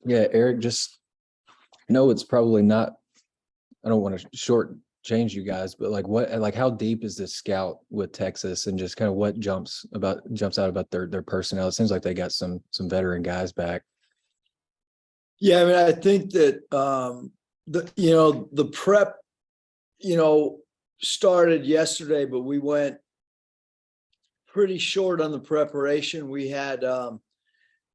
Yeah, Eric, just know it's probably not, I don't want to short change you guys, but like how deep is this scout with Texas, and just kind of what jumps out about their personnel? It seems like they got some veteran guys back. Yeah, I mean, I think that the prep, started yesterday, but we went pretty short on the preparation. We had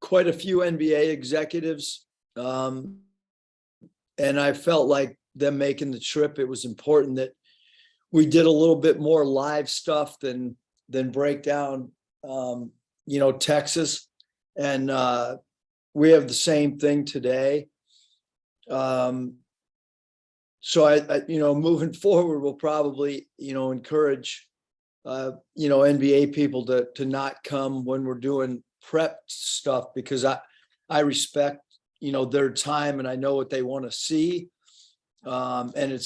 quite a few NBA executives, and I felt like them making the trip, it was important that we did a little bit more live stuff than break down, Texas, and we have the same thing today. So I moving forward, we'll probably, encourage, NBA people to not come when we're doing prep stuff, because I respect, their time, and I know what they want to see. And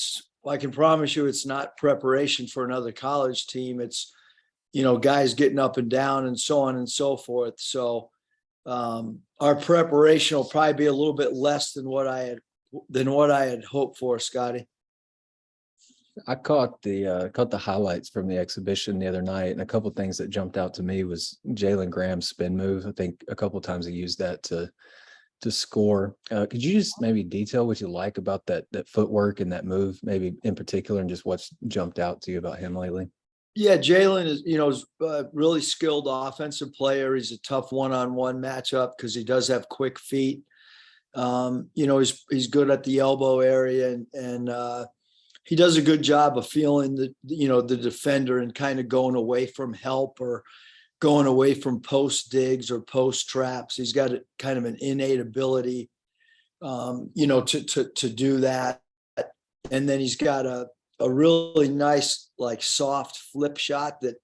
I can promise you, it's not preparation for another college team. It's, guys getting up and down and so on and so forth. So our preparation will probably be a little bit less than what I had hoped for, Scotty. I caught the highlights from the exhibition the other night, and a couple of things that jumped out to me was Jalen Graham's spin move. I think a couple of times he used that to score. Could you just maybe detail what you like about that footwork and that move, maybe in particular, and just what's jumped out to you about him lately? Yeah, Jalen is, a really skilled offensive player. He's a tough one-on-one matchup because he does have quick feet. He's good at the elbow area, and he does a good job of feeling the defender and kind of going away from help or going away from post digs or post traps. He's got kind of an innate ability, to do that. And then he's got a really nice, like, soft flip shot that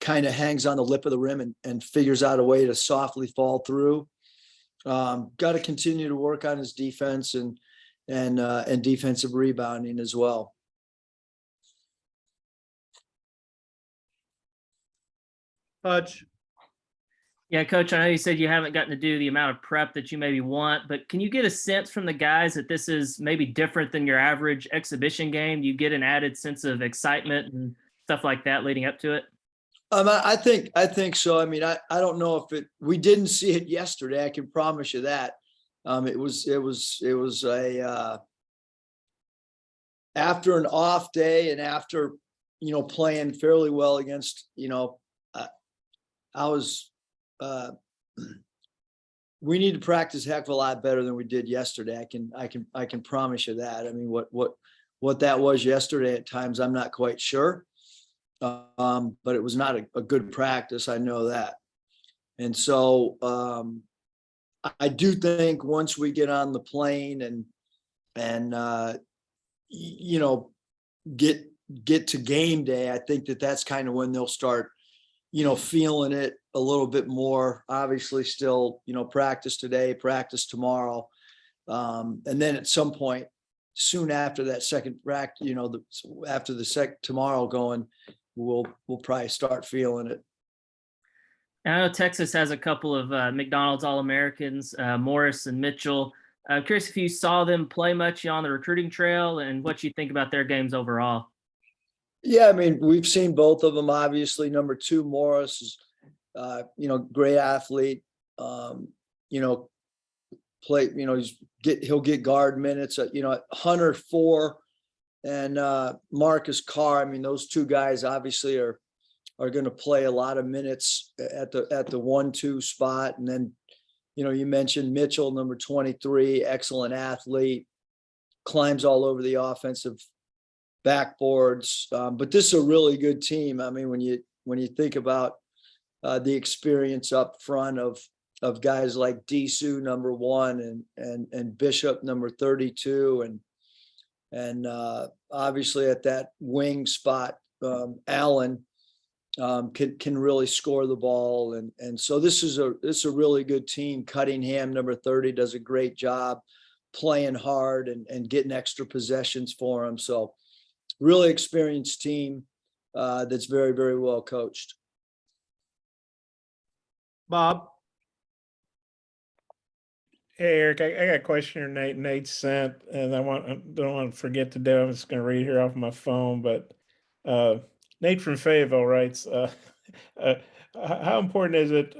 kind of hangs on the lip of the rim and figures out a way to softly fall through. Got to continue to work on his defense and defensive rebounding as well. Hutch. Yeah, Coach, I know you said you haven't gotten to do the amount of prep that you maybe want, but can you get a sense from the guys that this is maybe different than your average exhibition game? You get an added sense of excitement and stuff like that leading up to it? I think so. I mean, I don't know if we didn't see it yesterday. I can promise you that. It was a after an off day and after, playing fairly well against, we need to practice a heck of a lot better than we did yesterday. I can promise you that. I mean, what that was yesterday at times, I'm not quite sure. But it was not a good practice. I know that. And so I do think once we get on the plane and get to game day, I think that's kind of when they'll start, feeling it a little bit more. Obviously still, practice today, practice tomorrow. And then at some point soon after that second practice, after the tomorrow going, we'll probably start feeling it. And I know Texas has a couple of McDonald's All-Americans, Morris and Mitchell. I'm curious if you saw them play much on the recruiting trail and what you think about their games overall. Yeah, I mean, we've seen both of them. Obviously, number 2, Morris is, great athlete. Play, he'll get guard minutes. Hunter 4 and Marcus Carr. I mean, those two guys obviously are going to play a lot of minutes at the 1-2 spot. And then, you mentioned Mitchell, number 23, excellent athlete, climbs all over the offensive backboards. But this is a really good team. I mean, when you think about the experience up front of guys like Disu, number 1, and Bishop, number 32, and obviously at that wing spot, Allen can really score the ball, and so this is a really good team. Cunningham, number 30, does a great job playing hard and getting extra possessions for him. So really experienced team that's very, very well coached. Bob. Hey, Eric, I got a question here Nate sent, and I don't want to forget to do it. I'm just going to read here off my phone, but uh, Nate from Fayetteville writes, uh, how important is it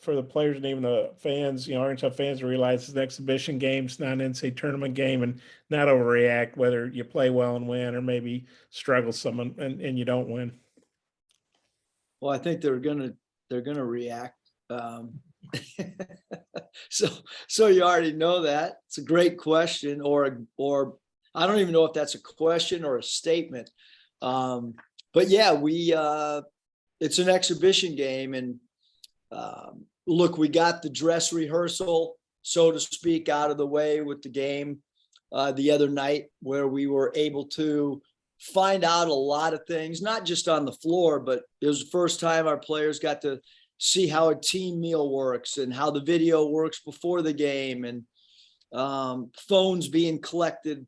for the players and even the fans, Arkansas fans, to realize it's an exhibition game, it's not an NCAA tournament game, and not overreact whether you play well and win or maybe struggle some and you don't win? Well, I think they're gonna react. So you already know that. It's a great question, or I don't even know if that's a question or a statement. But yeah, it's an exhibition game, and look, we got the dress rehearsal, so to speak, out of the way with the game the other night, where we were able to find out a lot of things, not just on the floor, but it was the first time our players got to see how a team meal works and how the video works before the game, and phones being collected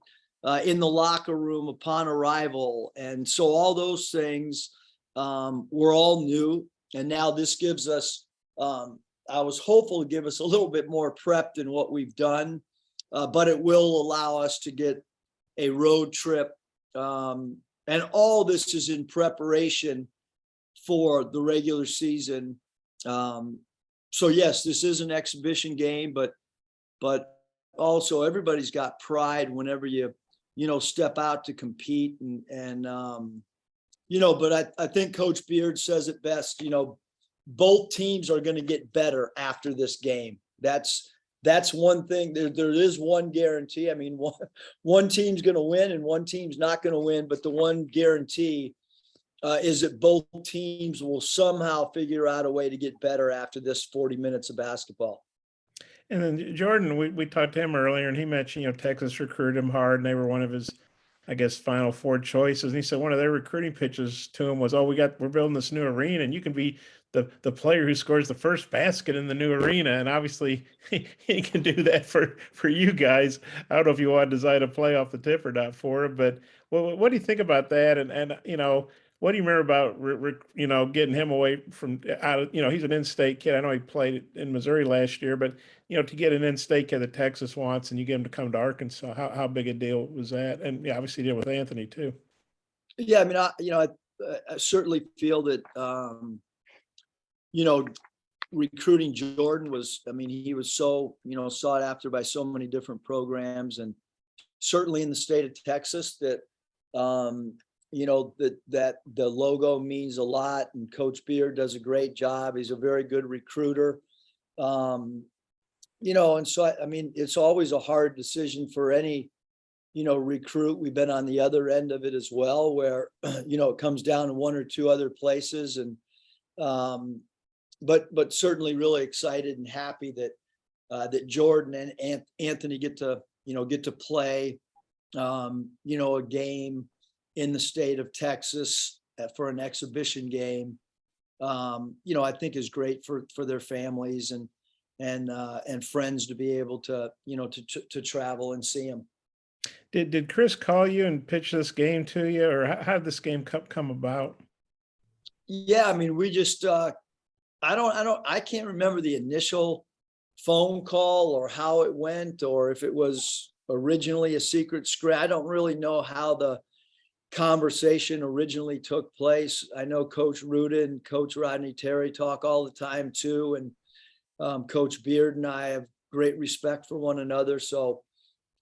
in the locker room upon arrival. And so all those things were all new. And now this gives us, I was hopeful to give us a little bit more prep than what we've done, but it will allow us to get a road trip. And all this is in preparation for the regular season. So yes, this is an exhibition game, but also everybody's got pride whenever you step out to compete, and but I think Coach Beard says it best. Both teams are going to get better after this game. That's one thing. There is one guarantee. I mean, one team's going to win and one team's not going to win, but the one guarantee is that both teams will somehow figure out a way to get better after this 40 minutes of basketball. And then Jordan, we talked to him earlier, and he mentioned, Texas recruited him hard, and they were one of his, I guess, Final Four choices. And he said one of their recruiting pitches to him was, we're building this new arena, and you can be the player who scores the first basket in the new arena. And obviously he can do that for you guys. I don't know if you want to design a play off the tip or not for him, but what do you think about that? And what do you remember about, getting him away from out of, he's an in-state kid. I know he played in Missouri last year, but, to get an in-state kid that Texas wants and you get him to come to Arkansas, how big a deal was that? And yeah, obviously you did with Anthony too. Yeah. I mean, I certainly feel that, recruiting Jordan was, he was so, sought after by so many different programs, and certainly in the state of Texas that, that the logo means a lot, and Coach Beard does a great job. He's a very good recruiter. And so, it's always a hard decision for any, recruit. We've been on the other end of it as well, where, it comes down to one or two other places. And, but certainly really excited and happy that, that Jordan and Anthony get to play, a game in the state of Texas for an exhibition game. I think is great for their families and friends to be able to, to travel and see them. Did Chris call you and pitch this game to you, or how did this game come about? Yeah, we just, I can't remember the initial phone call or how it went, or if it was originally a secret script. I don't really know how the conversation originally took place. I know Coach Ruda and Coach Rodney Terry talk all the time too. And Coach Beard and I have great respect for one another. So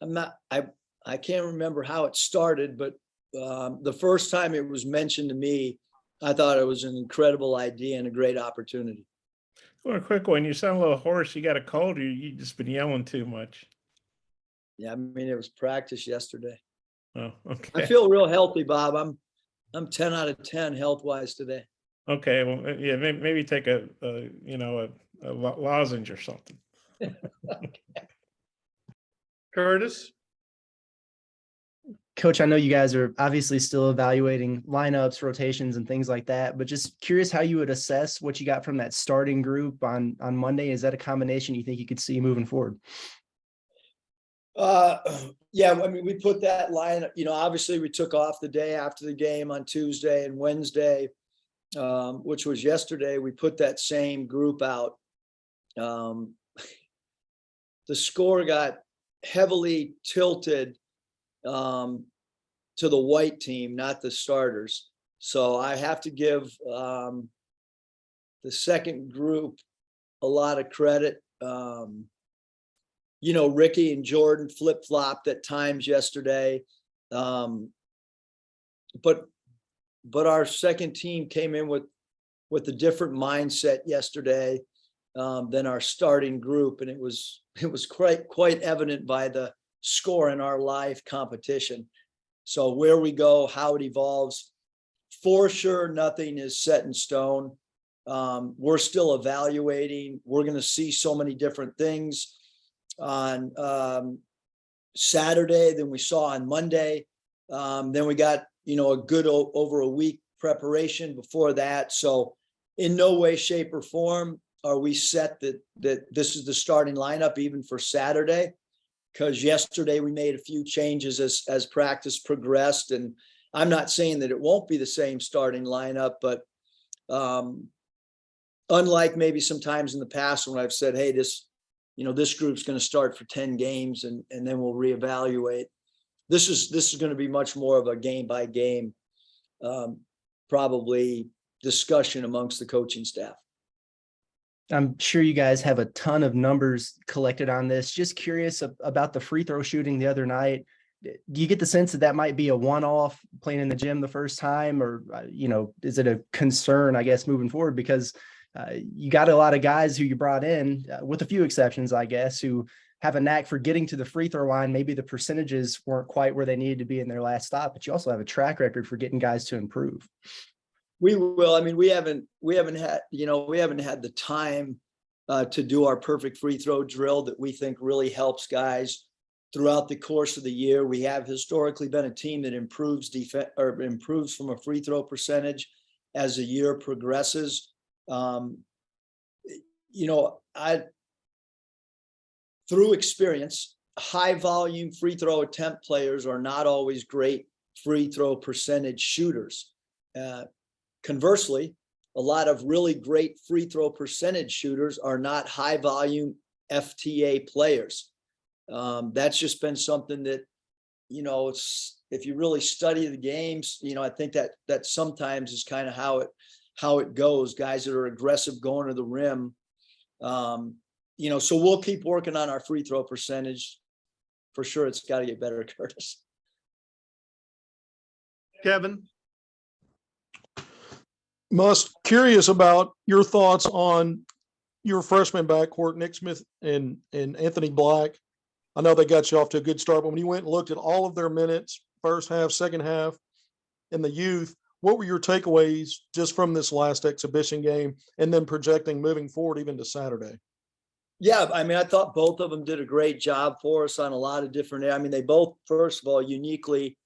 I can't remember how it started, but the first time it was mentioned to me, I thought it was an incredible idea and a great opportunity. Well, a quick one. You sound a little hoarse. You got a cold, or you just been yelling too much? Yeah, it was practice yesterday. Oh, okay. I feel real healthy, Bob. I'm 10 out of 10 health wise today. Okay, well, yeah, maybe take a lozenge or something. Curtis? Coach, I know you guys are obviously still evaluating lineups, rotations, and things like that, but just curious how you would assess what you got from that starting group on Monday. Is that a combination you think you could see moving forward? Yeah, we put that line, obviously we took off the day after the game on Tuesday and Wednesday, which was yesterday. We put that same group out. the score got heavily tilted to the white team, not the starters. So I have to give the second group a lot of credit. Ricky and Jordan flip-flopped at times yesterday. But our second team came in with a different mindset yesterday than our starting group. And it was quite evident by the score in our live competition. So where we go, how it evolves, for sure, nothing is set in stone. We're still evaluating. We're going to see so many different things on Saturday than we saw on Monday. Then we got, a good over a week preparation before that. So in no way, shape, or form are we set that this is the starting lineup even for Saturday, because yesterday we made a few changes as practice progressed. And I'm not saying that it won't be the same starting lineup, but unlike maybe sometimes in the past when I've said, hey, this group's going to start for 10 games and then we'll reevaluate. This is going to be much more of a game by game, probably discussion amongst the coaching staff. I'm sure you guys have a ton of numbers collected on this. Just curious about the free throw shooting the other night. Do you get the sense that might be a one-off, playing in the gym the first time, or, is it a concern, I guess, moving forward? Because you got a lot of guys who you brought in, with a few exceptions, I guess, who have a knack for getting to the free throw line. Maybe the percentages weren't quite where they needed to be in their last stop, but you also have a track record for getting guys to improve. We will. I mean, we haven't had the time to do our perfect free throw drill that we think really helps guys throughout the course of the year. We have historically been a team that improves from a free throw percentage as the year progresses. Through experience, high volume free throw attempt players are not always great free throw percentage shooters. Conversely, a lot of really great free throw percentage shooters are not high volume FTA players. That's just been something that, it's, if you really study the games, I think that sometimes is kind of how it goes. Guys that are aggressive going to the rim, so we'll keep working on our free throw percentage for sure. It's got to get better, Curtis. Kevin? Curious about your thoughts on your freshman backcourt, Nick Smith and Anthony Black. I know they got you off to a good start, but when you went and looked at all of their minutes, first half, second half, and the youth, what were your takeaways just from this last exhibition game and then projecting moving forward even to Saturday? Yeah, I mean, I thought both of them did a great job for us on a lot of different, they both, first of all, uniquely,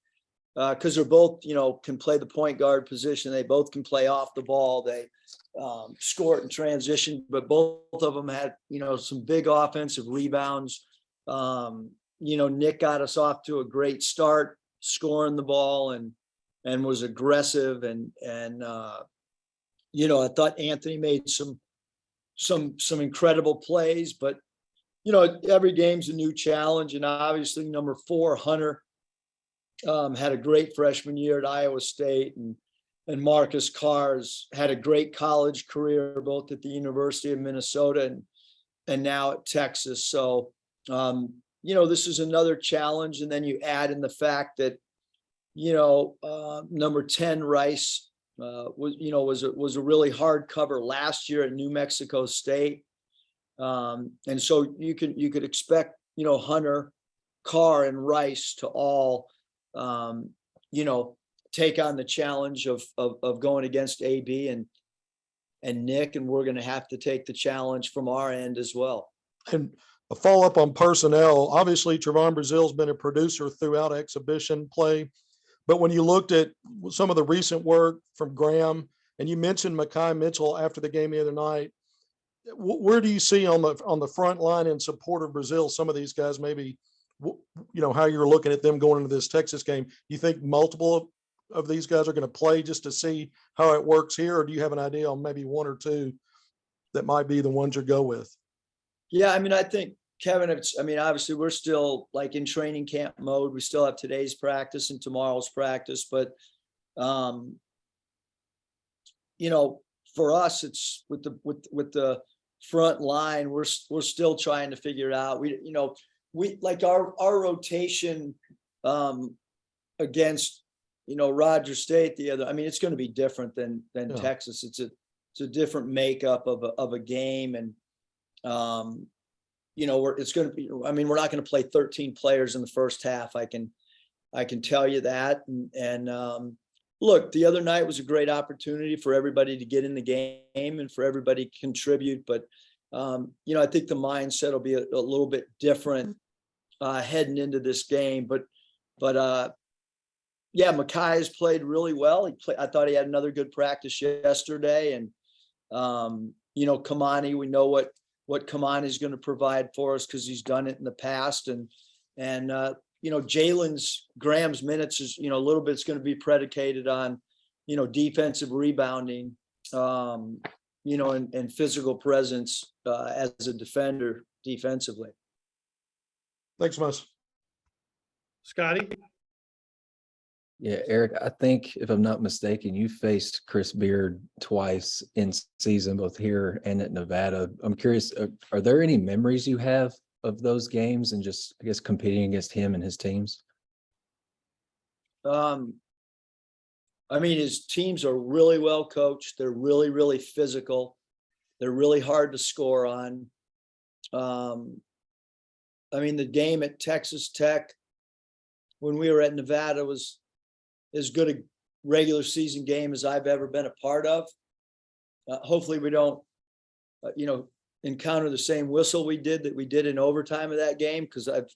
because they're both, can play the point guard position. They both can play off the ball. They score it in transition, but both of them had, some big offensive rebounds. Nick got us off to a great start, scoring the ball and was aggressive. And I thought Anthony made some incredible plays, but, every game's a new challenge. And obviously number 4, Hunter, had a great freshman year at Iowa State, and Marcus Carr's had a great college career, both at the University of Minnesota and now at Texas. So, this is another challenge. And then you add in the fact that, number 10, Rice, was a really hard cover last year at New Mexico State. And so you could expect, Hunter, Carr, and Rice to all, take on the challenge of going against AB and Nick, and we're going to have to take the challenge from our end as well. And a follow-up on personnel, obviously Trevon Brazil's been a producer throughout exhibition play, but when you looked at some of the recent work from Graham, and you mentioned Mekhi Mitchell after the game the other night, where do you see on the front line in support of Brazil, some of these guys, maybe, how you're looking at them going into this Texas game? You think multiple of these guys are going to play just to see how it works here? Or do you have an idea on maybe one or two that might be the ones you go with? Yeah, I mean, I think Kevin, I mean, obviously we're still like in training camp mode. We still have today's practice and tomorrow's practice, but for us, it's with the front line, we're still trying to figure it out. We like our rotation against Roger State it's going to be different than Texas. It's a different makeup of a game, and it's going to be. I mean, we're not going to play 13 players in the first half. I can tell you that. And look, the other night was a great opportunity for everybody to get in the game and for everybody to contribute. But I think the mindset will be a little bit different heading into this game. But Makai has played really well. I thought he had another good practice yesterday, and Kamani, we know what Kamani is going to provide for us because he's done it in the past, and Graham's minutes is a little bit. It's going to be predicated on defensive rebounding, and physical presence as a defender defensively. Thanks, Mus. Scotty? Yeah, Eric, I think if I'm not mistaken, you faced Chris Beard twice in season, both here and at Nevada. I'm curious, are there any memories you have of those games and just, I guess, competing against him and his teams? His teams are really well coached. They're really, really physical. They're really hard to score on. The game at Texas Tech when we were at Nevada was as good a regular season game as I've ever been a part of. Hopefully we don't, encounter the same whistle we did in overtime of that game, because that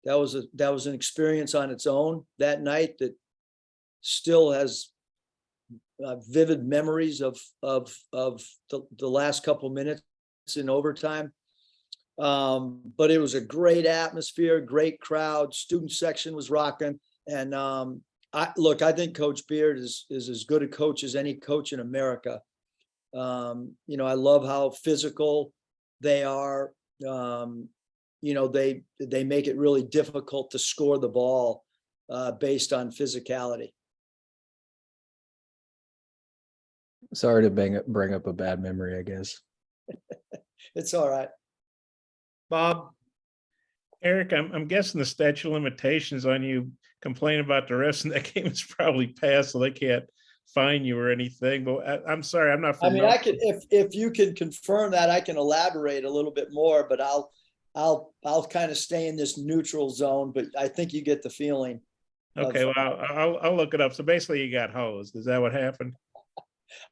was an experience on its own that night that still has vivid memories of the last couple minutes in overtime. But it was a great atmosphere, great crowd, student section was rocking. And I think Coach Beard is as good a coach as any coach in America. I love how physical they are. They make it really difficult to score the ball based on physicality. Sorry to bring up a bad memory, I guess. It's all right. Bob? Eric, I'm guessing the statute of limitations on you complaining about the rest of that game is probably passed, so they can't fine you or anything. But I'm sorry, I'm not familiar. I could, if you can confirm that, I can elaborate a little bit more, but I'll kind of stay in this neutral zone. But I think you get the feeling. Okay, well, I'll look it up. So basically, you got hosed. Is that what happened?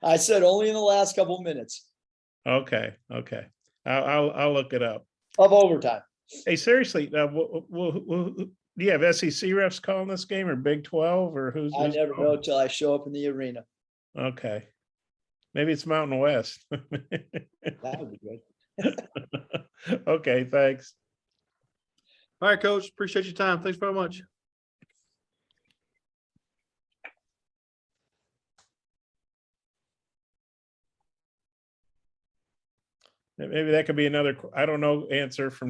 I said only in the last couple of minutes. Okay. I'll look it up. Of overtime. Hey, seriously, do you have SEC refs calling this game, or Big 12, or who's? I never know till I show up in the arena. Okay, maybe it's Mountain West. That would be good. Okay, thanks. All right, Coach. Appreciate your time. Thanks very much. Maybe that could be another, I don't know, answer from